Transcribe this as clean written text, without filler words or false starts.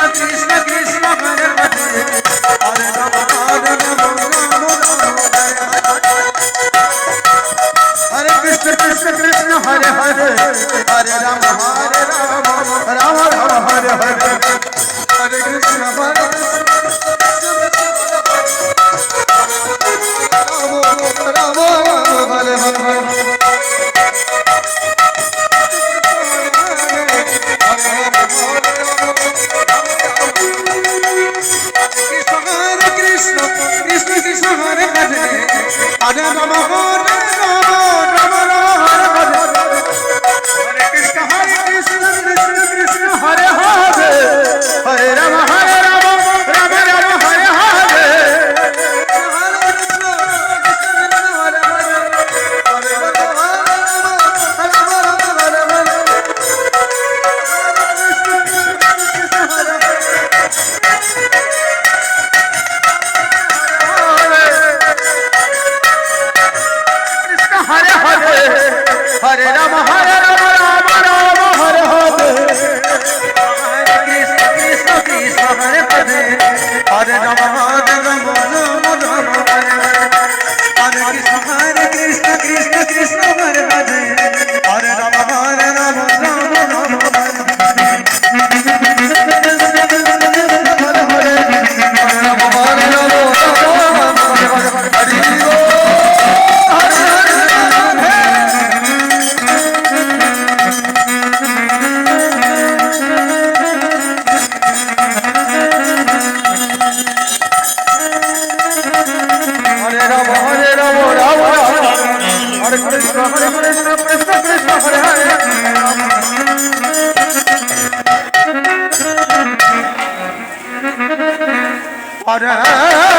Krishna Krishna Hare Hare Hare Rama Hare Rama Rama Rama Hare Krishna Krishna Krishna Hare Hare Hare Rama Hare Rama Rama Rama Hare Hare Hare Krishna Hare Rama Rama Hare Hare Hare Rama Hare Rama Rama Rama Hare Hare Hare Krishna Krishna Krishna Hare Hare Hare Rama Hare Rama Rama Rama Hare Hare Hare Rama Hare Rama Rama Rama Hare Hare Hare Krishna Krishna Krishna Hare Hare Hare Rama Hare Rama Rama Rama Hare Hare Hare Krishna Krishna Krishna Hare Hare Hare Rama Hare Rama Rama Rama Hare Hare